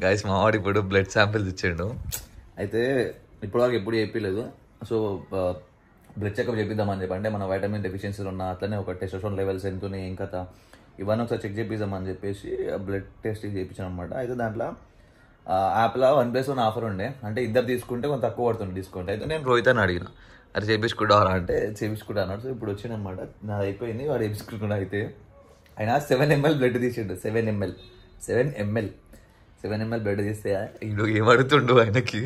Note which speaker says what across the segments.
Speaker 1: Guys మా వాడు ఇప్పుడు బ్లడ్ శాంపిల్స్ ఇచ్చాడు. అయితే ఇప్పటివరకు ఎప్పుడు చెప్పలేదు. సో బ్లడ్ చెకప్ చేపిద్దామని చెప్పి, అంటే మన వైటమిన్ డెఫిషియన్సీలు ఉన్న అట్లనే ఒక టెస్టోస్టెరాన్ లెవెల్స్ ఎంత ఉన్నాయి ఏం కథ ఇవన్నీ ఒకసారి చెక్ చేపిద్దామని చెప్పేసి బ్లడ్ టెస్ట్ చేయించాను అనమాట. అయితే దాంట్లో యాప్లో 1+1 ఆఫర్ ఉండే, అంటే ఇద్దరు తీసుకుంటే కొంత తక్కువ పడుతుంది డిస్కౌంట్. అయితే నేను రోహిత్ అని అడిగిన, అది చేయించుకుంటారా అంటే చేయించుకుంటా అన్నాడు. సో ఇప్పుడు వచ్చింది అనమాట, నాది అయిపోయింది, వాడు చేయించుకుంటున్నా. అయితే ఆయన 7 ml బ్లడ్ తీసిండు. 7 ml బ్లడ్ తీస్తే ఇడు ఏమడుతుండు ఆయనకి,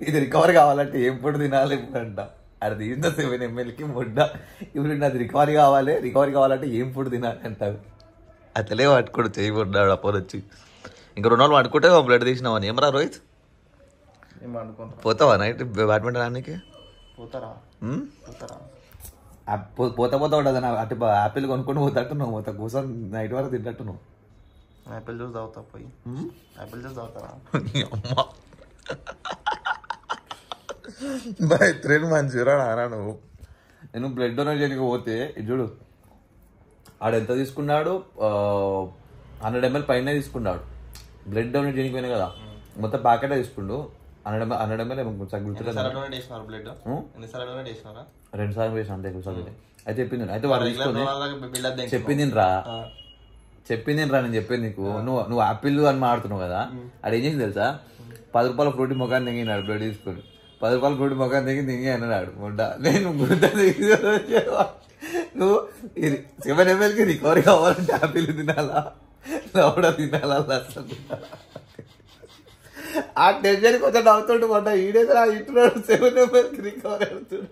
Speaker 1: ఇది రికవర్ కావాలంటే ఏం పొడి తినాలి అంట. అది తీసిన 7 mlకి ముడ్డ, ఇప్పుడు నాది రికవరీ కావాలంటే ఏం పొడి తినాలి అంటారు. అట్లే పట్టుకోడు చేయబడ్డాడు అప్పుడు వచ్చి. ఇంకా 2 రోజులు పట్టుకుంటే బ్లడ్ తీసినావని. ఏమరా రోహిత్, పోతావా నైట్ బ్యాడ్మింటన్ ఆడడానికి? పోతా ఉండదు అటు యాపిల్ కొనుక్కొని పోతట్టు నువ్వు పోతా కూర్చొని నైట్ వరకు తింటట్టు నువ్వు.
Speaker 2: యాపిల్ జ్యూస్ తాగుతా పోయి, యాపిల్ జ్యూస్ తాగుతారా?
Speaker 1: ట్రైన్ మంచిరా నానా నువ్వు. నేను బ్లడ్ డొనేట్ చేయడానికి పోతే ఇది చూడు, ఆడు ఎంత తీసుకున్నాడు, 100 ml పైన తీసుకున్నాడు. బ్లడ్ డొనేట్ చేయడానికి పోయినా కదా, మొత్తం ప్యాకెట్ తీసుకుండు. 100 ml 2 సార్లు వేసిన అంతే కూర్చోండి. అయితే చెప్పింది, అయితే వాడు చెప్పింది రా నేను చెప్పేది నీకు. నువ్వు యాపిల్ అని మాడుతున్నావు కదా, అది ఏం చేసింది తెలుసా, 10 రూపాయల ఫ్రూటీ మొఖాన్ని దిగినాడు బ్లడ్ తీసుకొని. 10 రూపాయల ఫ్రూటీ మొఖాన్ని దిగి అన్నాడు ముడ్డ. నేను గుడ్డ నువ్వు 7 mlకి రికవరీ కావాలంటే యాపిల్ తినాలా, లౌడ తినాలా? ఆ టెన్షన్ కొంచెం నవ్వుతుంటు పడ్డా. ఈడేదో ఇంటున్నాడు 7 mlకి రికవరీ అవుతాడు.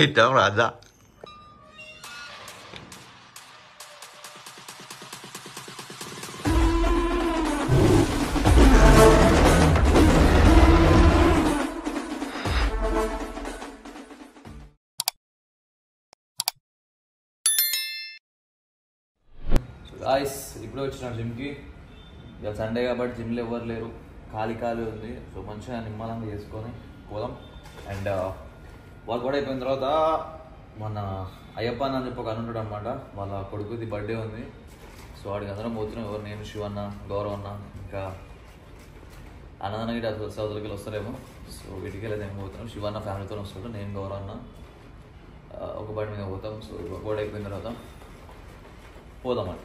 Speaker 1: ఐటమ్ రాజా. గాయ్స్ ఇప్పుడు వచ్చిన జిమ్కి. ఇక సండే కాబట్టి జిమ్లో ఎవరు లేరు, ఖాళీ ఉంది. సో మంచిగా నిమ్మలంగా చేసుకొని పోదాం. అండ్ వాళ్ళు కూడా అయిపోయిన తర్వాత మన అయ్యప్ప అని చెప్పి ఒక అనుంటాడు అనమాట, వాళ్ళ కొడుకుది బర్త్డే ఉంది. సో వాడికి అందరం పోతున్నాం. ఎవరు, నేను, శివన్న, గౌరవ్ అన్న, ఇంకా అన్నదానికి సౌదరికి వస్తారేమో. సో వీటికి వెళ్ళి నేను పోతున్నాం. శివన్న ఫ్యామిలీతో వస్తాడు, నేను గౌరవ్ అన్న ఒక బండి మీద పోతాం. సో గోడ అయిపోయిన తర్వాత పోదామండి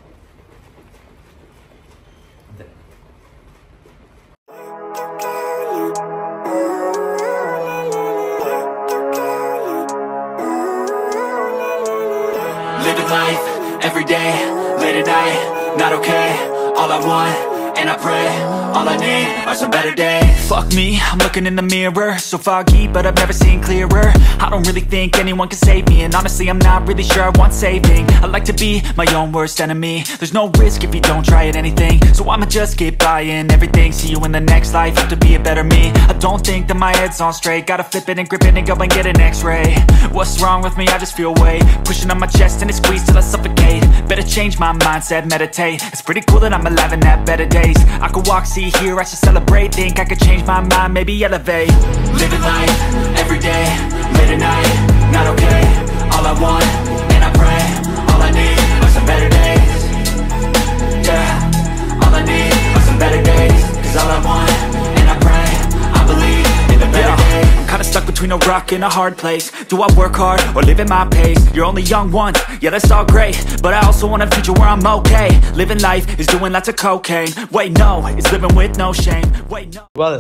Speaker 1: అంతే.
Speaker 3: Living life, every day, late at night, not okay. All I want, and I pray, all I need are some better days. Fuck me, I'm looking in the mirror, so foggy, but I've never seen clearer. I don't really think anyone can save me, and honestly I'm not really sure I want saving. I like to be my own worst enemy. There's no risk if you don't try at anything, so I'ma just keep buying everything. See you in the next life, have to be a better me. I don't think that my head's on straight, gotta flip it and grip it and go and get an x-ray. What's wrong with me? I just feel weight pushing on my chest and it squeezes till I suffocate. Better change my mindset, meditate. It's pretty cool that I'm alive and have better days. I could walk, see, hear, I should celebrate. Think I could change my mind, maybe elevate. Living life, every day, late at night, not okay. All I want, and I pray, all I need are some better days. Yeah, all I need are some better days. Cause all I want, and I pray, I believe in the better days. I'm kinda stuck between a rock and a hard place. Do I work hard or live at my pace? You're only young once, yeah that's all great, but I also want a future where I'm okay. Living life is doing lots of cocaine. Wait no, it's living with no shame. Wait no.
Speaker 1: Well,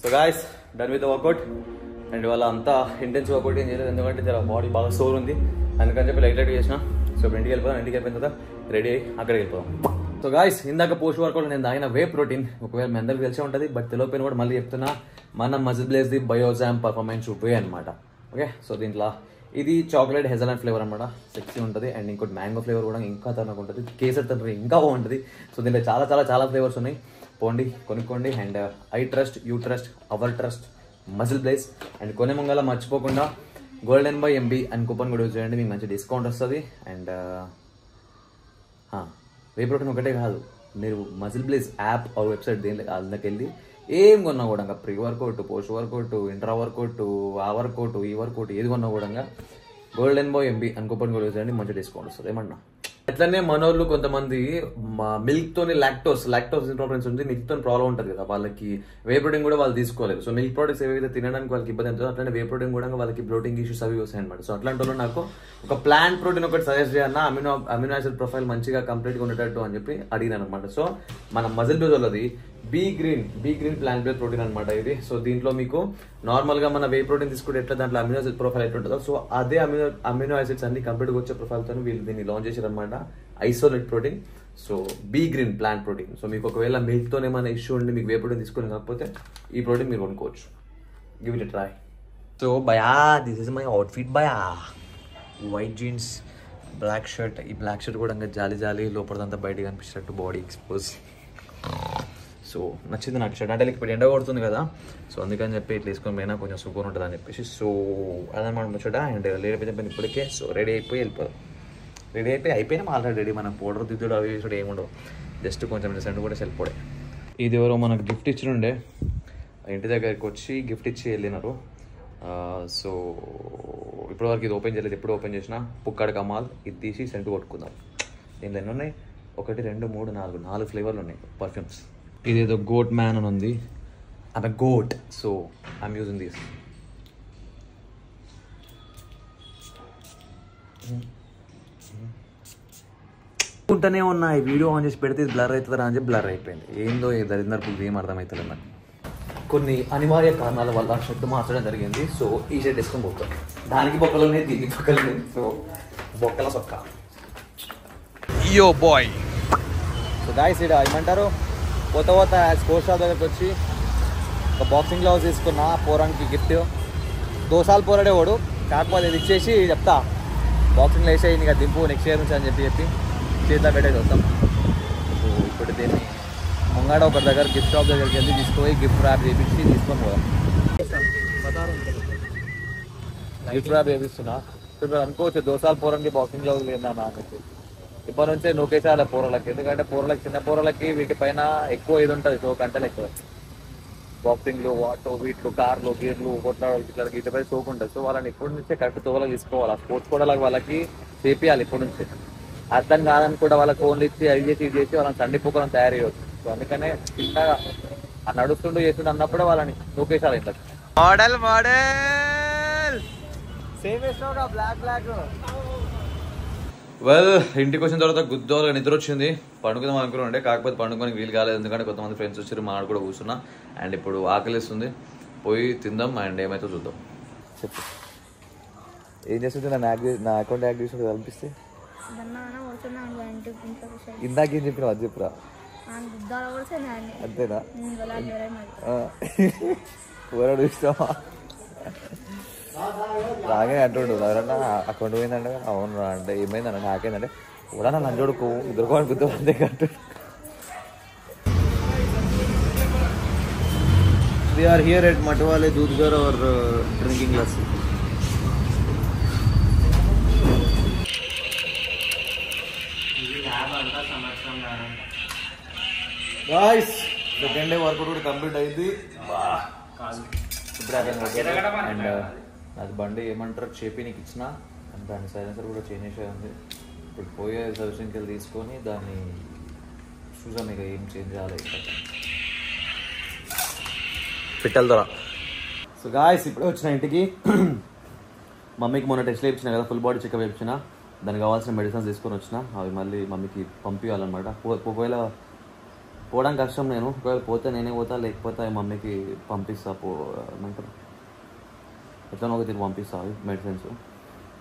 Speaker 1: so guys, done with the workout. And వాళ్ళ అంతా intense work out ఏం చేయలేదు, ఎందుకంటే జర body బాగా sour ఉంది, అందుకని చెప్పి లైట్ చేసిన. సో ఇప్పుడు ఇంటికి వెళ్ళిపోదాం. ఇంటికి వెళ్ళిపోయిన తర్వాత రెడీ అయ్యి అక్కడికి వెళ్ళిపోదాం. సో గాయస్, ఇందాక పోస్ట్ వర్కౌట్ నేను తాగిన వే ప్రోటీన్, ఒకవేళ మీ అందరికి తెలిసే ఉంటుంది, బట్ తెలియకపోయిన కూడా మళ్ళీ చెప్తున్నా, మన మజిల్ బ్లేస్ది బయోజామ్ పర్ఫార్మెన్స్ వే అనమాట. ఓకే, సో దీంట్లో ఇది చాక్లెట్ హెజల్నట్ ఫ్లేవర్ అనమాట, సెక్సీ ఉంటుంది. అండ్ ఇంకోటి మ్యాంగో ఫ్లేవర్ కూడా ఇంకా తనకు ఉంటుంది, కేసర్ తండ్రి ఇంకా బాగుంటుంది. సో దీంట్లో చాలా చాలా చాలా ఫ్లేవర్స్ ఉన్నాయి. పోండి కొనుక్కోండి. And I trust, you trust, our trust MuscleBlaze. And కొనే ముంగల మర్చిపోకుండా గోల్డెన్ బై ఎంబీ అని కూపన్ కూడా యూజ్ చేయండి, మీకు మంచి డిస్కౌంట్ వస్తుంది. అండ్ వే ప్రోటీన్ ఒకటే కాదు, మీరు మజిల్ బ్లేస్ యాప్ ఆ వెబ్సైట్ దేని అందులోకి వెళ్ళి ఏం కొన్నా కూడా ఇంకా pre workout, post workout, intra workout, ఆ వర్కౌట్, ఈ వర్కౌట్ ఏది కొన్నా కూడా గోల్డెన్ బాయ్ ఎంబీ అని కూపన్ కూడా యూజ్ చేయండి, మంచి డిస్కౌంట్ వస్తుంది. ఏమన్నా అట్లనే మనోళ్ళు కొంతమంది మిల్క్ తోని లాక్టోస్ ఇంటాలరెన్స్ ఉంది, మిల్క్ తో ప్రాబ్లం ఉంటుంది కదా వాళ్ళకి, వే ప్రోటీన్ కూడా వాళ్ళు తీసుకోలేదు. సో మిల్క్ ప్రోడక్ట్స్ ఏవైతే తినడానికి వాళ్ళకి ఇబ్బంది అవుతుందో అట్లనే వే ప్రోటీన్ కూడా వాళ్ళకి బ్లోటింగ్ ఇష్యూస్ అవి వస్తాయి అనమాట. సో అట్లాంటి వాళ్ళు నాకు ఒక ప్లాంట్ ప్రోటీన్ ఒకటి సజెస్ట్ చేయన్నా, అమినో యాసిడ్ ప్రొఫైల్ మంచిగా కంప్లీట్ గా ఉండేటట్టు అని చెప్పి అడిగినాను అనమాట. సో మన మజిల్ బేస్ వాళ్ళది B green plant based protein అనమాట ఇది. సో దీంట్లో మీకు నార్మల్ గా మన వే ప్రోటీన్ తీసుకుంటే ఎట్లా దాంట్లో అమినో యాసిడ్ ప్రొఫైల్ ఎట్లా ఉంటుందో, సో అదే అమినో యాసిడ్స్ అన్ని కంప్లీట్ గా వచ్చే ప్రొఫైల్ తో వీళ్ళు దీన్ని లాంచ్ చేశారు అనమాట, isolate protein. So B green plant protein. So మీకు ఒకవేళ మిల్క్ తోనే ఏమైనా ఇష్యూ ఉండి మీకు వే ప్రోటీన్ తీసుకుని కాకపోతే ఈ ప్రోటీన్ మీరు కొనుక్కోవచ్చు. Give it try. సో బయా, దిస్ ఇస్ మై అవుట్ఫిట్ బయా. White jeans, black shirt. ఈ బ్లాక్ షర్ట్ కూడా ఇంకా జాలి లోపలంతా బయటకు కనిపించినట్టు, బాడీ ఎక్స్పోజ్. సో నచ్చింది నాకు షర్ట్. అంటే ఇప్పుడు ఎండ కొడుతుంది కదా, సో అందుకని చెప్పి ఇట్లా వేసుకొని పోయినా కొంచెం సూపర్ ఉంటుంది అని చెప్పేసి. సో అదనమాట ముచ్చట. అండ్ లేట్ అయిపోయింది ఇప్పటికే. సో రెడీ అయిపోయి వెళ్ళిపోదాం. రెడీ అయిపోయినా ఆల్రెడీ రెడీ. మనం పౌడర్ దిద్దుడు అవి వేసుడు ఏముండవు, జస్ట్ కొంచెం సెండ్ కూడా వెళ్ళిపోడే. ఇది ఎవరో మనకు గిఫ్ట్ ఇచ్చినుండే, ఇంటి దగ్గరికి వచ్చి గిఫ్ట్ ఇచ్చి వెళ్ళినారు. సో ఇప్పటివరకు ఇది ఓపెన్ చేయలేదు, ఎప్పుడు ఓపెన్ చేసినా పుక్కాడ కమాల్ ఇది తీసి సెంట్ కొట్టుకుందాం. దీనిలో ఎన్ని ఉన్నాయి? 1 2 3 4 ఫ్లేవర్లు ఉన్నాయి పర్ఫ్యూమ్స్. ఇదేదో గోట్ మ్యాన్ అని ఉంది, I'm a goat. So I'm using this. ఉంటూనే ఉన్నా ఈ వీడియో ఆన్ చేసి పెడితే బ్లర్ అవుతుందా అని చెప్పి బ్లర్ అయిపోయింది. ఏందో ఈ దరిద్రపు ఏం అర్థమవుతుంది నాకు. కొన్ని అనివార్య కారణాల వల్ల షర్ట్ మార్చడం జరిగింది. సో ఈ షర్ట్ వేసుకొని పోతాం. దానికి బొక్కలు ఉన్నాయి, దీనికి బొక్కలు ఉన్నాయి. సో బొక్కల సొక్క. యో బాయ్. సో గాయ్స్ ఇక్కడ ఏమంటారు, పోతా స్పోర్ట్స్ షాప్ దగ్గరికి వచ్చి ఒక బాక్సింగ్ గ్లౌస్ తీసుకున్నా పోరానికి గిఫ్ట్. 2 సార్లు పోరాడే వాడు, కాకపోతే ఇది ఇచ్చేసి చెప్తా బాక్సింగ్లో వేసేయి నీకు దింపు నెక్స్ట్ ఇయర్ నుంచి అని చెప్పి చేతిలో పెట్టేసి వస్తాం. సో ఇప్పుడు దీన్ని ముంగాడ ఒకరి దగ్గర గిఫ్ట్ షాప్ దగ్గరికి వెళ్ళి తీసుకుపోయి గిఫ్ట్ ర్యాప్ చేయించి తీసుకొని పోదాం. గిఫ్ట్ ర్యాప్ చేపిస్తున్నా. ఇప్పుడు అనుకోవచ్చు 2 సార్లు పోరానికి బాక్సింగ్ గ్లౌస్ లేదా అని చెప్పి. ఇప్పటి నుంచే నూకేసాల పోరలకి, ఎందుకంటే పోరలకి చిన్న పోరలకి వీటిపైన ఎక్కువ ఇది ఉంటుంది, సో గంటలు ఎక్కువ బాక్సింగ్లు వీటిలు కార్లు గీర్లు కొట్లాడలు ఇట్లా వీటిపై సోకు ఉంటుంది. సో వాళ్ళని ఇప్పటి నుంచే కరెక్ట్ తోవలకు తీసుకోవాలి. స్పోర్ట్స్ కూడా వాళ్ళకి చేపియాలి ఇప్పటి నుంచే. అర్థం కాదని కూడా వాళ్ళకి ఫోన్లు ఇచ్చి అది చేసి ఇది చేసి వాళ్ళని సండిపోకడం తయారు చేయవచ్చు. సో అందుకనే చిన్నగా నడుస్తుంటూ చేస్తుండే అన్నప్పుడే వాళ్ళని నూకేసాలి. ఇంట్లో మోడల్ సేమ్ వేసినావుగా బ్లాక్. వెల్ ఇంటికి వచ్చిన తర్వాత గుద్దోలుగా నిద్ర వచ్చింది. పండుకుందాం అనుకున్నాండే, కాకపోతే పండుకోనికి వీలు కాలేదు, ఎందుకంటే కొంతమంది ఫ్రెండ్స్ వచ్చారు, మాడు కూడా కూర్చున్నా. అండ్ ఇప్పుడు ఆకలిస్తుంది, పోయి తిందాం అండ్ ఏమైతే చూద్దాం. చెప్పు ఏం చేస్తుంది? నా అకౌంట్ యాక్ట్ చేసి కనిపిస్తే ఇందాకేం చెప్పినావు అది చెప్పురా. అంతేనా? కూరడు ఇష్టమా? రాగానే అంటుండు ఎవరన్నా అకౌంట్ పోయిందంటే అవును అంటే ఏమైందంటే నాకేందంటే కూడా నా నంజోడుకు ఎదుర్కోని బుద్ధి అంతే కట్టు. We are here at Matwale Dudhgar or drinking lassi. Guys, second day workout కూడా కంప్లీట్ అయింది. అండ్ అది బండి ఏమంటారు చేపీనికి ఇచ్చిన, అండ్ దాని సైలెన్సర్ కూడా చేంజ్ చేసే ఉంది. ఇప్పుడు పోయే సర్వీసింగ్కి వెళ్ళి తీసుకొని దాన్ని చూసాం ఇక ఏం చేంజ్ చేయాలి పిట్టల ద్వారా. సో గాయస్ ఇప్పుడే వచ్చిన ఇంటికి. మమ్మీకి మొన్న టెస్ట్లు ఇచ్చిన కదా, ఫుల్ బాడీ చెకప్ ఇచ్చిన, దానికి కావాల్సిన మెడిసిన్స్ తీసుకొని వచ్చిన. అవి మళ్ళీ మమ్మీకి పంపించాలన్నమాట. ఒకవేళ పోవడానికి కష్టం, నేను ఒకవేళ పోతే నేనే పోతా, లేకపోతే మమ్మీకి పంపిస్తా. ఏమంటారు ఎట్లనో ఒక తిరిగి పంపిస్తా అవి మెడిసిన్స్.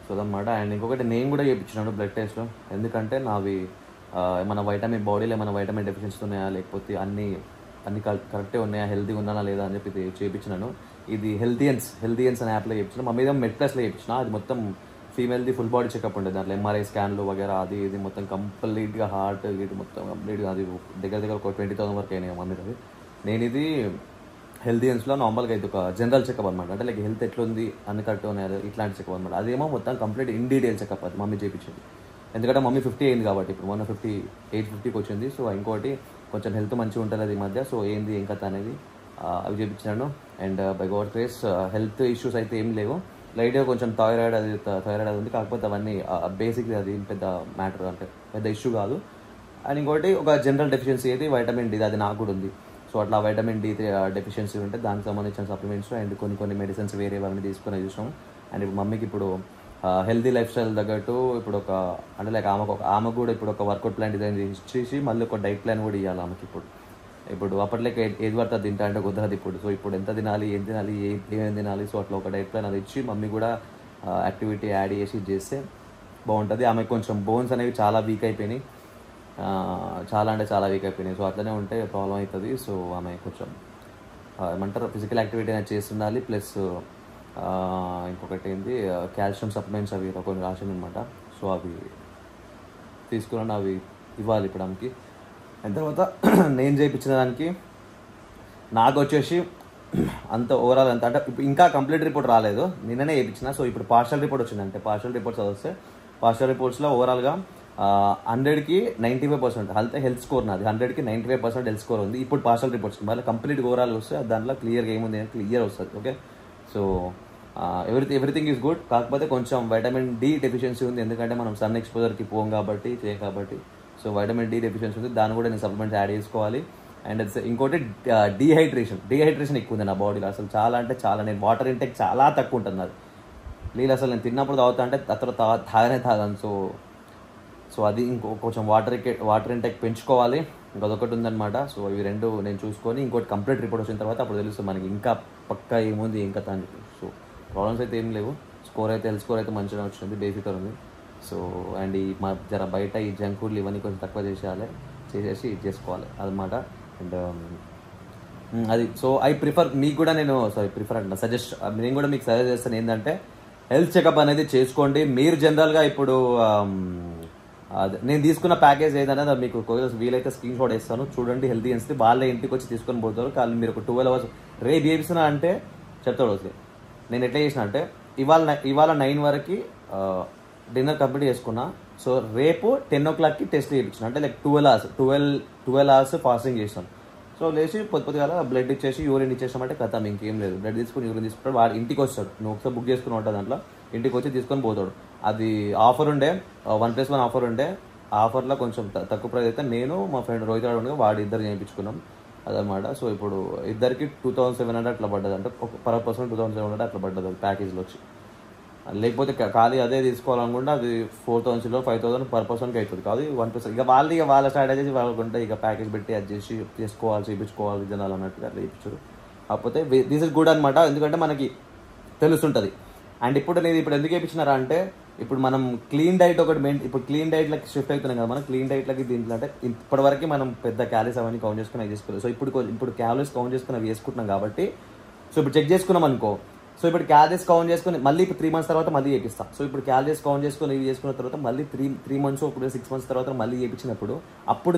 Speaker 1: సో అదన్నమాట. అండ్ ఇంకొకటి నేను కూడా చేయించినాను బ్లడ్ టెస్ట్లో, ఎందుకంటే నావి ఏమైనా వైటమిన్ బాడీలో ఏమైనా వైటమిన్ డెఫిషియన్సీ ఉన్నాయా, లేకపోతే అన్నీ కరెక్టే ఉన్నాయా, హెల్తీగా ఉన్నానా లేదా అని చెప్పి ఇది చేయించినాను. ఇది హెల్తీయన్స్ అనే యాప్లో చేయించిన. మమ్మీ మెడ్ ప్లస్లో చేయించిన. అది మొత్తం ఫీమేల్ది ఫుల్ బాడీ చెకప్ ఉండేది, దాంట్లో ఎంఆర్ఐ స్కాన్లు వగేరా అది ఇది మొత్తం కంప్లీట్గా హార్ట్ ఇది మొత్తం కంప్లీట్గా అది దగ్గర ఒక 20,000 వరకు అయినాయి మమ్మీ. అది నేను ఇది హెల్తీయన్స్లో నార్మల్గా అయితే ఒక జనరల్ చెకప్ అనమాట, అంటే లైక్ హెల్త్ ఎట్లుంది అన్ని కరెక్ట్ ఉన్నాయి ఇట్లాంటి చెకప్ అనమాట. అదేమో మొత్తం కంప్లీట్ ఇన్ డీటెయిల్ చెకప్ అది మమ్మీ చేయించింది. ఎందుకంటే మమ్మీ 50 అయింది కాబట్టి, ఇప్పుడు మొన్న 50కి వచ్చింది. సో ఇంకోటి కొంచెం హెల్త్ మంచిగా ఉంటుంది అది ఈ మధ్య. సో ఏంది ఏం కథ అనేది అవి చేయించినాను. And by God grace health issues అయితే ఏం లేవు. లైట్గా కొంచెం థైరాయిడ్ అది ఉంది. కాకపోతే అవన్నీ బేసిక్, అది పెద్ద మ్యాటర్ అంటే పెద్ద ఇష్యూ కాదు. అండ్ ఇంకోటి ఒక జనరల్ డెఫిషియన్సీ అయితే వైటమిన్ డి, అది నాకు కూడా ఉంది. సో అట్లా వైటమిన్ డి డెఫిషియన్సీ ఉంటే దానికి సంబంధించిన సప్లిమెంట్స్ అండ్ కొన్ని మెడిసిన్స్ వేరే వాళ్ళని తీసుకొని చూసాం. అండ్ ఇప్పుడు మమ్మీకి ఇప్పుడు హెల్తీ లైఫ్ స్టైల్ తగ్గట్టు ఇప్పుడు అంటే లైక్ ఆమెకు కూడా ఇప్పుడు ఒక వర్కౌట్ ప్లాన్ డిజైన్ చేసి మళ్ళీ ఒక డైట్ ప్లాన్ కూడా ఇవ్వాలి ఆమెకి. ఇప్పుడు అప్పట్లోకి ఏది పడితే తింటా అంటే కుదరదు ఇప్పుడు. సో ఇప్పుడు ఎంత తినాలి, ఏం తినాలి, ఏమేమి తినాలి, సో అట్లా ఒక డైట్ ప్లాన్ అది ఇచ్చి మమ్మీ కూడా యాక్టివిటీ యాడ్ చేస్తే బాగుంటుంది. ఆమెకు కొంచెం బోన్స్ అనేవి చాలా వీక్ అయిపోయినాయి, చాలా అంటే చాలా వీక్ అయిపోయినాయి. సో అట్లనే ఉంటే ప్రాబ్లం అవుతుంది. సో ఆమె కొంచెం ఏమంటారు ఫిజికల్ యాక్టివిటీ అనేది చేస్తుండాలి. ప్లస్ ఇంకొకటి ఏంటి కాల్షియం సప్లిమెంట్స్ అవి కొన్ని రాసింది అనమాట. సో అవి తీసుకున్నాను, అవి ఇవ్వాలి ఇప్పుడు ఆమెకి. అండ్ తర్వాత నేను చేయించిన దానికి నాకు వచ్చేసి అంత ఓవరాల్ అంత అంటే ఇంకా కంప్లీట్ రిపోర్ట్ రాలేదు, నిన్ననే చేయించిన. సో ఇప్పుడు పార్షల్ రిపోర్ట్ వచ్చిందంటే పార్షల్ రిపోర్ట్స్ వస్తే పార్షల్ రిపోర్ట్స్లో ఓవరాల్గా 100కి 95% హెల్త్ స్కోర్ నాది, 100కి 95% హెల్త్ స్కోర్ ఉంది. ఇప్పుడు పార్షల్ రిపోర్ట్స్ మళ్ళీ కంప్లీట్ ఓవరాల్ వస్తే దాంట్లో క్లియర్గా ఏముంది అని క్లియర్ వస్తుంది. Okay, so everything is good. కాకపోతే కొంచెం వైటమిన్ డి డెఫిషియన్సీ ఉంది, ఎందుకంటే మనం సన్ ఎక్స్పోజర్కి పోం కాబట్టి చేయం కాబట్టి. సో వైటమిన్ డి డెఫిషియన్సీ ఉంది, దాన్ని కూడా నేను సప్లిమెంట్స్ యాడ్ చేసుకోవాలి. అండ్ ఇంకోటి డీహైడ్రేషన్ ఎక్కువ ఉంది నా బాడీలో. అసలు చాలా అంటే చాలా, నేను వాటర్ ఇంటెక్ చాలా తక్కువ ఉంటుంది నాది. నీళ్ళు అసలు నేను తిన్నప్పుడు తాగుతా అంటే తాగను. సో అది కొంచెం వాటర్ ఇంటెక్ పెంచుకోవాలి, ఇంకొకటి ఉందన్నమాట. సో ఇవి రెండు నేను చూసుకొని ఇంకోటి కంప్లీట్ రిపోర్ట్ వచ్చిన తర్వాత అప్పుడు తెలుస్తుంది మనకి ఇంకా పక్కా ఏముంది ఇంకా తాను. సో ప్రాబ్లమ్స్ అయితే ఏం లేవు. హెల్త్ స్కోర్ అయితే మంచిగా వచ్చింది, బేసిక్ ఉంది. సో అండ్ ఈ జర బయట ఈ జంక్ ఫుడ్లు ఇవన్నీ కొంచెం తక్కువ చేసేసి ఇది చేసుకోవాలి అన్నమాట. అండ్ అది సో మీకు కూడా నేను సజెస్ట్ నేను కూడా మీకు సజెస్ట్ చేస్తాను ఏంటంటే హెల్త్ చెకప్ అనేది చేసుకోండి. మీరు జనరల్గా ఇప్పుడు నేను తీసుకున్న ప్యాకేజ్ ఏదైనా మీకు వీలైతే స్క్రీన్ షాట్ వేస్తాను, చూడండి. హెల్తీ ఎన్స్టీ వాళ్ళే ఇంటికి వచ్చి తీసుకొని పోతారు. కానీ మీరు ఒక 12 hours రేపు చేపిస్తున్నా అంటే చెప్తాడు వస్తే. నేను ఎట్లా చేసిన అంటే ఇవాళ 9 వరకు డిన్నర్ కంప్లీట్ చేసుకున్నా. సో రేపు 10 o'clockకి టెస్ట్ చేయించిన, అంటే లైక్ 12 hours ఫాస్టింగ్ చేస్తాను. సో లేచి పొద్దుగా బ్లడ్ ఇచ్చేసి యూరిన్ ఇచ్చేసామంటే కథ ఇంకేం లేదు. బ్లడ్ తీసుకుని యూరిన్ తీసుకుంటాడు, వాడు ఇంటికి వస్తాడు. నువ్వు ఒకసారి బుక్ చేసుకుని ఉంటుంది దాంట్లో, ఇంటికి వచ్చి తీసుకొని పోతాడు. అది ఆఫర్ ఉండే 1+1 ఆఫర్ ఉండే. ఆఫర్లో కొంచెం తక్కువ ప్రైస్ అయితే నేను మా ఫ్రెండ్ రోహిత్ గారు ఉండగా వాడు ఇద్దరు చేయించుకున్నాం అదనమాట. సో ఇప్పుడు ఇద్దరికి 2700 అట్లా పడ్డది, అంటే పర్ పర్సన్ 2700 అట్లా పడ్డది అది ప్యాకేజ్లో వచ్చి. లేకపోతే ఖాళీ అదే తీసుకోవాలనుకుంటే అది 4000 5000 పర్ పర్సన్కి అవుతుంది. కాదు 1+1 ఇక వాళ్ళ స్ట్రాటజీ వాళ్ళకుంటే ఇక ప్యాకేజ్ పెట్టి అది చేయించుకోవాలి జనాలు అన్నట్టుగా అట్లా చేయించారు. కాకపోతే దిస్ ఇస్ గుడ్ అనమాట, ఎందుకంటే మనకి తెలుస్తుంటుంది. అండ్ ఇప్పుడు ఎందుకు చేయించినారా అంటే ఇప్పుడు మనం క్లీన్ డైట్ ఇప్పుడు క్లీన్ డైట్లకి షిఫ్ట్ అవుతున్నాం కదా. మనం క్లీన్ డైట్లకి దీంట్లో అంటే ఇప్పటివరకు మనం పెద్ద క్యాలరీస్ అవన్నీ కౌంట్ చేసుకుని అవి చేసుకోలేదు. సో ఇప్పుడు క్యాలరీస్ కౌంట్ చేసుకుని అవి వేసుకుంటున్నాం కాబట్టి సో ఇప్పుడు చెక్ చేసుకున్నాం అనుకో. సో ఇప్పుడు క్యాలరీస్ కౌంట్ చేసుకుని మళ్ళీ ఇప్పుడు 3 months తర్వాత మళ్ళీ చేపిస్తాం. సో ఇప్పుడు క్యాలరీస్ కౌంట్ చేసుకుని ఇవి చేసుకున్న తర్వాత మళ్ళీ 3 months ఇప్పుడు 6 months తర్వాత మళ్ళీ చేయించినప్పుడు అప్పుడు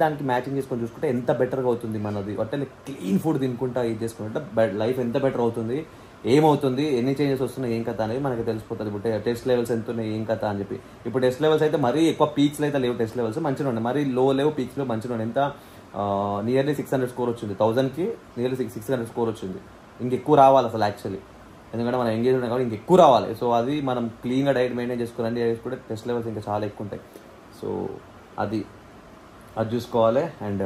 Speaker 1: దానికి మ్యాచింగ్ చేసుకొని చూసుకుంటే ఎంత బెటర్గా అవుతుంది మనది. అంటే క్లీన్ ఫుడ్ తినుకుంటా ఇది చేసుకుంటే లైఫ్ ఎంత బెటర్ అవుతుంది, ఏమవుతుంది, ఎన్ని చేంజెస్ వస్తున్నాయి, ఏం కథ అనేది మనకి తెలిసిపోతుంది. ఇప్పుడు టెస్ట్ లెవెల్స్ ఎంత ఉన్నాయి, ఏం కథ అని చెప్పి. ఇప్పుడు టెస్ట్ లెవెల్స్ అయితే మరీ ఎక్కువ పీక్స్లో అయితే లేవు, టెస్ట్ లెవెల్స్ మంచిగా ఉన్నాయి, మరీ లో లేవు, పీక్స్లో మంచిగా ఉన్నాయి. ఎంత నియర్లీ 600 స్కోర్ వచ్చింది, 1000కి నియర్లీ 600 స్కోర్ వచ్చింది. ఇంకెక్కువ రావాలి అసలు యాక్చువల్లీ, ఎందుకంటే మనం ఎంగేజ్ ఉన్నాం కాబట్టి ఇంకెక్కువ రావాలి. సో అది మనం క్లీన్గా డైట్ మెయింటైన్ చేసుకోవాలండి, చేసుకుంటే టెస్ట్ లెవెల్స్ ఇంకా చాలా ఎక్కువ ఉంటాయి. సో అది చూసుకోవాలి. అండ్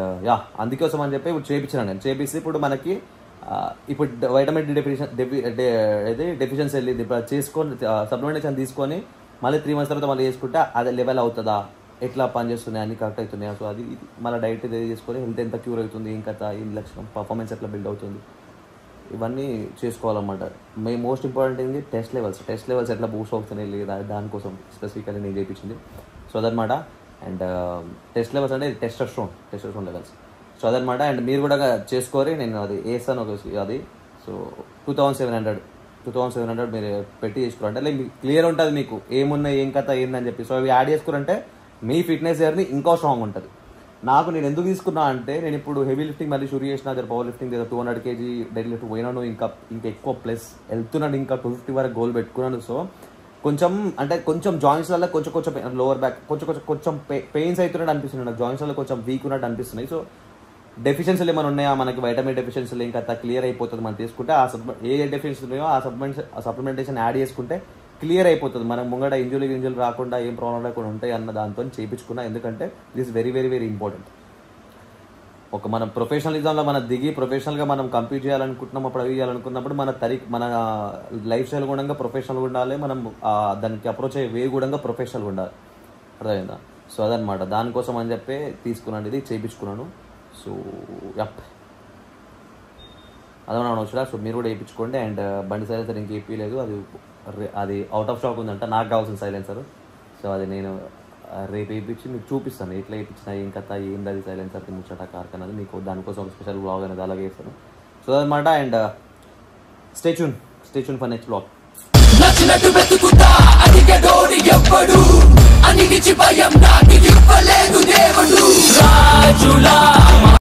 Speaker 1: అందుకోసం అని చెప్పి ఇప్పుడు చేయించినాను నేను. చేపిస్తే ఇప్పుడు మనకి ఇప్పుడు వైటమిన్ డి డెఫిషియన్సీ వెళ్ళింది. ఇప్పుడు చేసుకొని సప్లిమెంటేషన్ తీసుకొని మళ్ళీ 3 months తర్వాత మళ్ళీ చేసుకుంటే అది లెవెల్ అవుతుందా, ఎట్లా పనిచేస్తున్నాయి, అన్ని కరెక్ట్ అవుతున్నాయా. సో అది మళ్ళీ డైట్ ఇది చేసుకొని హెల్త్ ఎంత క్యూర్ అవుతుంది, ఏం కథ, ఏం లక్షణం, పర్ఫార్మెన్స్ ఎట్లా బిల్డ్ అవుతుంది, ఇవన్నీ చేసుకోవాలన్నమాట. మోస్ట్ ఇంపార్టెంట్ ఏంటి టెస్ట్ లెవెల్స్ ఎట్లా బూస్ట్ అవుతున్నాయి లేదా దానికోసం స్పెసిఫికల్లీ నేను చేయించింది. సో అదనమాట. అండ్ టెస్ట్ లెవెల్స్ అంటే టెస్టోస్టెరాన్ లెవెల్స్. సో అదనమాట. అండ్ మీరు కూడా చేసుకోరి, నేను అది వేస్తాను అది. సో 2700 మీరు పెట్టి చేసుకోరంటే లైక్ మీకు క్లియర్ ఉంటుంది, మీకు ఏమున్నాయి, ఏం కథ ఏందని చెప్పి. సో అవి యాడ్ చేసుకోరంటే మీ ఫిట్నెస్ జర్నీ ఇంకా స్ట్రాంగ్ ఉంటుంది. నేను ఎందుకు తీసుకున్నా అంటే నేను ఇప్పుడు హెవీ లిఫ్టింగ్ మళ్ళీ షురూ చేసిన, దగ్గర పవర్ లిఫ్టింగ్ దగ్గర 200 kg డెడ్ లిఫ్ట్ పోయినాను, ఇంకా ఎక్కువ ప్లస్ వెళ్తున్నాను, ఇంకా 250 వరకు గోల్ పెట్టుకున్నాను. సో కొంచెం జాయింట్స్లలో కొంచెం లోవర్ బ్యాక్ కొంచెం పెయిన్స్ అవుతున్నట్టు అనిపిస్తుంది నాకు, జాయింట్స్లలో కొంచెం వీక్ ఉన్నట్టు అనిపిస్తున్నాయి. సో డెఫిషియన్సీలు ఏమైనా ఉన్నాయా, మనకి వైటమిన్ డెఫిషియన్సీలు ఇంకా క్లియర్ అయిపోతుంది. మనం తీసుకుంటే ఏ డెఫిషియన్సీ ఉన్నాయో ఆ సప్లిమెంటేషన్ యాడ్ చేసుకుంటే క్లియర్ అయిపోతుంది. మనం ముంగట ఇంజురీ రాకుండా ఏం ప్రాబ్లం లేకుండా ఉంటాయి అన్న దాంతో చేయించుకున్నా. ఎందుకంటే this very very very important. ఒక మనం ప్రొఫెషనలిజంలో మనం దిగి ప్రొఫెషనల్గా మనం కంప్లీట్ చేయాలనుకుంటున్నాం. అప్పుడు అవి చేయాలనుకున్నప్పుడు మన లైఫ్ స్టైల్ కూడా ప్రొఫెషనల్గా ఉండాలి. మనం దానికి అప్రోచ్ అయ్యే వే కూడా ప్రొఫెషనల్గా ఉండాలి. అర్థమైందా? సో అదనమాట, దానికోసం అని చెప్పి తీసుకున్నాను, ఇది చేయించుకున్నాను. సో అదన్నా వచ్చా. సో మీరు కూడా వేయించుకోండి. అండ్ బండి సైలెన్సర్ ఇంక వేయలేదు, అది అవుట్ ఆఫ్ స్టాక్ ఉందంట, నాకు కావాల్సిన సైలెన్సర్. సో అది నేను రేపు వేయించి మీకు చూపిస్తాను ఎట్లా వేయించిన, ఏం కథ, ఏంది అది సైలెన్సర్ ముచ్చట కార్క్ అనేది మీకు దానికోసం ఒక స్పెషల్ బ్లాగ్ అనేది అలాగే వేస్తాను. సో అదనమాట. And stay tune for next blog.
Speaker 4: నచ్చినట్టు వెతుకుతా అడిగడోడి ఎవ్వడు అనిగిచి భయం నాకు ఇవ్వలేదు దేవుడు రాజులా